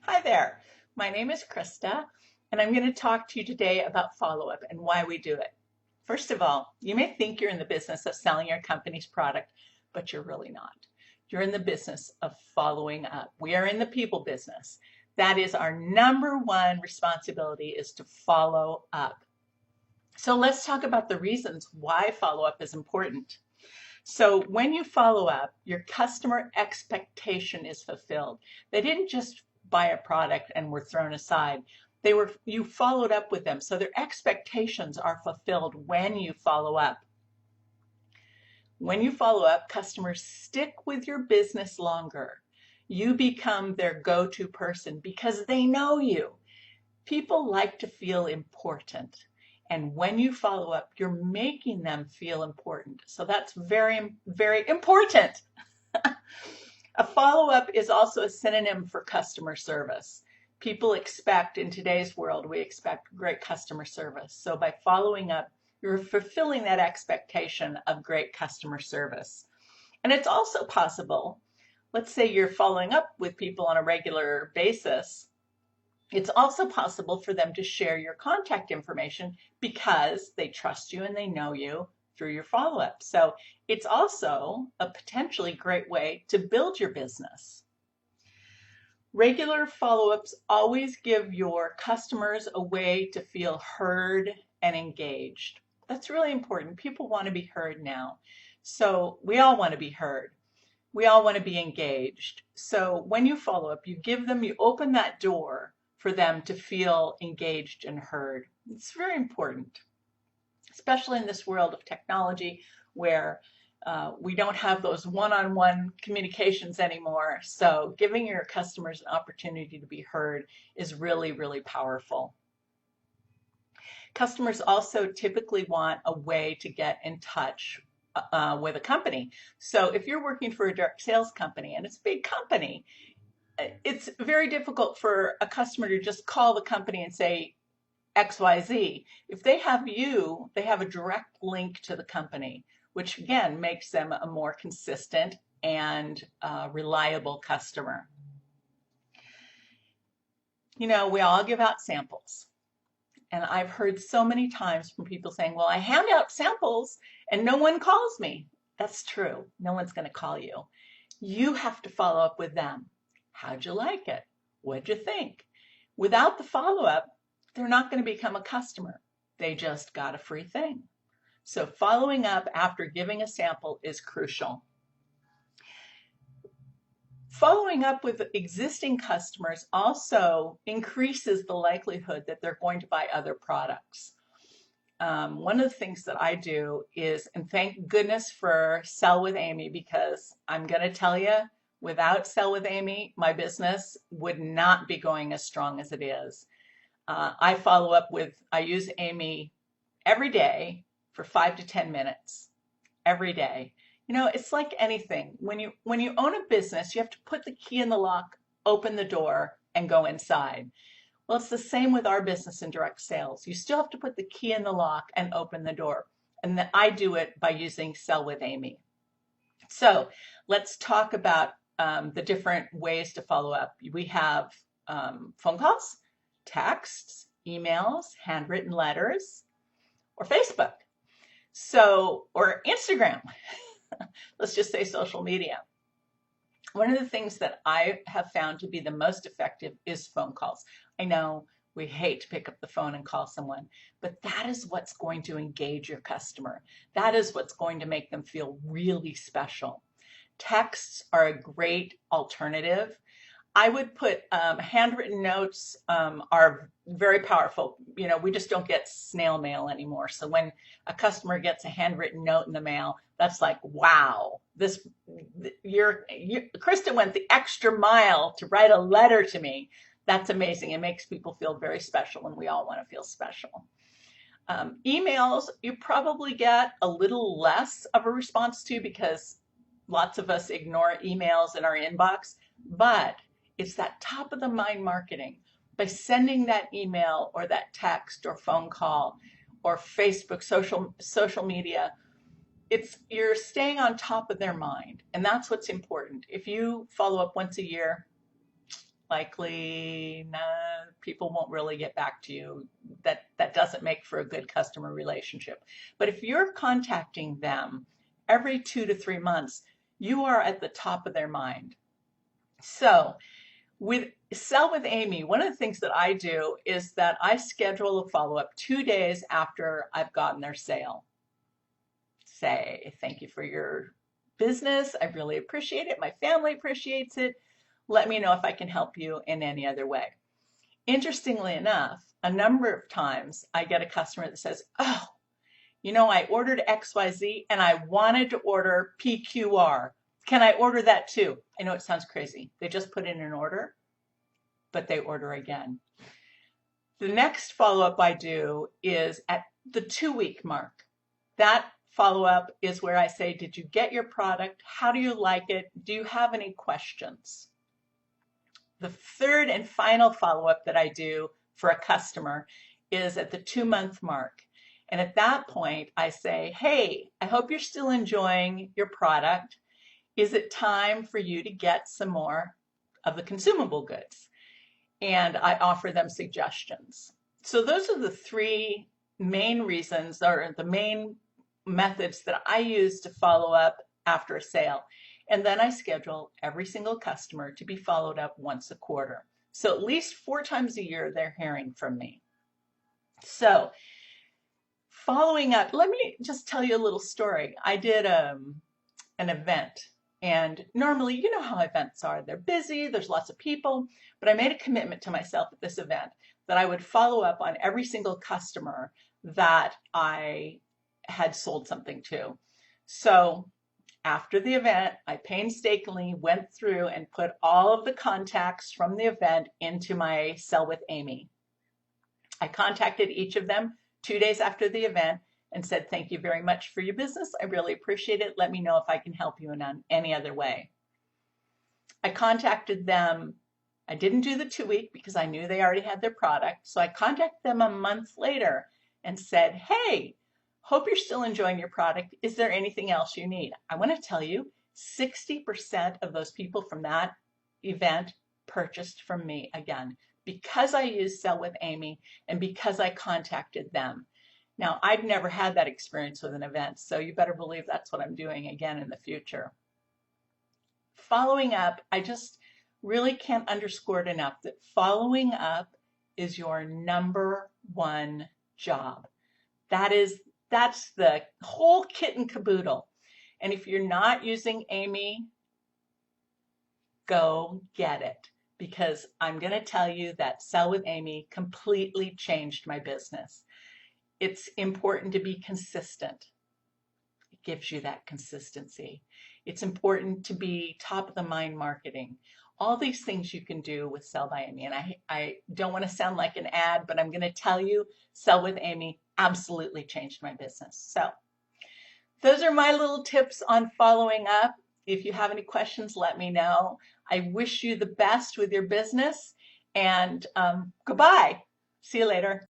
Hi there, my name is Christa, and I'm going to talk to you today about follow-up and why we do it. First of all, you may think you're in the business of selling your company's product, but you're really not. You're in the business of following up. We are in the people business. That is our number one responsibility, is to follow up. So let's talk about the reasons why follow-up is important. So when you follow up, your customer expectation is fulfilled. They didn't just buy a product and were thrown aside. You followed up with them. So their expectations are fulfilled when you follow up. When you follow up, customers stick with your business longer. You become their go-to person because they know you. People like to feel important. And when you follow up, you're making them feel important. So that's very, very important. A follow-up is also a synonym for customer service. People expect, in today's world, we expect great customer service. So by following up, you're fulfilling that expectation of great customer service. And it's also possible, let's say you're following up with people on a regular basis, it's also possible for them to share your contact information because they trust you and they know you through your follow-up. So it's also a potentially great way to build your business. Regular follow-ups always give your customers a way to feel heard and engaged. That's really important. People want to be heard now. So we all want to be heard. We all want to be engaged. So when you follow up, you open that door for them to feel engaged and heard. It's very important, especially in this world of technology where we don't have those one-on-one communications anymore. So giving your customers an opportunity to be heard is really, really powerful. Customers also typically want a way to get in touch with a company. So if you're working for a direct sales company, and it's a big company, it's very difficult for a customer to just call the company and say XYZ. If they have you, they have a direct link to the company, which again makes them a more consistent and reliable customer. You know, we all give out samples. And I've heard so many times from people saying, well, I hand out samples and no one calls me. That's true. No one's going to call you. You have to follow up with them. How'd you like it? What'd you think? Without the follow-up, they're not going to become a customer. They just got a free thing. So following up after giving a sample is crucial. Following up with existing customers also increases the likelihood that they're going to buy other products. One of the things that I do is, and thank goodness for Sell with Amy, because I'm going to tell you, without Sell with Amy, my business would not be going as strong as it is. I use Amy every day for 5 to 10 minutes, every day. You know, it's like anything. When you own a business, you have to put the key in the lock, open the door, and go inside. Well, it's the same with our business in direct sales. You still have to put the key in the lock and open the door. And I do it by using Sell with Amy. So let's talk about the different ways to follow up. We have phone calls, texts, emails, handwritten letters, or Facebook. So, or Instagram. Let's just say social media. One of the things that I have found to be the most effective is phone calls. I know we hate to pick up the phone and call someone, but that is what's going to engage your customer. That is what's going to make them feel really special. Texts are a great alternative. I would put handwritten notes are very powerful. You know, we just don't get snail mail anymore. So when a customer gets a handwritten note in the mail, that's like, wow, Krista went the extra mile to write a letter to me. That's amazing. It makes people feel very special, and we all want to feel special. Emails, you probably get a little less of a response to because lots of us ignore emails in our inbox, but it's that top of the mind marketing. By sending that email or that text or phone call or Facebook, social media, you're staying on top of their mind, and that's what's important. If you follow up once a year, likely people won't really get back to you. That doesn't make for a good customer relationship. But if you're contacting them every 2 to 3 months, you are at the top of their mind. So with Sell with Amy, one of the things that I do is that I schedule a follow-up 2 days after I've gotten their sale. Say, thank you for your business. I really appreciate it. My family appreciates it. Let me know if I can help you in any other way. Interestingly enough, a number of times I get a customer that says, oh, I ordered XYZ and I wanted to order PQR. Can I order that too? I know it sounds crazy. They just put in an order, but they order again. The next follow-up I do is at the 2-week mark. That follow-up is where I say, did you get your product? How do you like it? Do you have any questions? The third and final follow-up that I do for a customer is at the 2-month mark. And at that point, I say, hey, I hope you're still enjoying your product. Is it time for you to get some more of the consumable goods? And I offer them suggestions. So those are the 3 main reasons, or the main methods that I use to follow up after a sale. And then I schedule every single customer to be followed up once a quarter. So at least 4 times a year, they're hearing from me. So following up, let me just tell you a little story. I did an event, and normally, you know how events are. They're busy, there's lots of people, but I made a commitment to myself at this event that I would follow up on every single customer that I had sold something to. So after the event, I painstakingly went through and put all of the contacts from the event into my Sell with Amy. I contacted each of them 2 days after the event and said, thank you very much for your business. I really appreciate it. Let me know if I can help you in any other way. I contacted them. I didn't do the 2-week because I knew they already had their product. So I contacted them a month later and said, hey, hope you're still enjoying your product. Is there anything else you need? I want to tell you, 60% of those people from that event purchased from me again because I used Sell with Amy and because I contacted them. Now, I've never had that experience with an event, so you better believe that's what I'm doing again in the future. Following up, I just really can't underscore it enough that following up is your number 1 job. That's the whole kit and caboodle. And if you're not using Amy, go get it, because I'm going to tell you that Sell with Amy completely changed my business. It's important to be consistent. It gives you that consistency. It's important to be top of the mind marketing. All these things you can do with Sell by Amy. And I don't want to sound like an ad, but I'm going to tell you, Sell with Amy absolutely changed my business. So those are my little tips on following up. If you have any questions, let me know. I wish you the best with your business, and goodbye. See you later.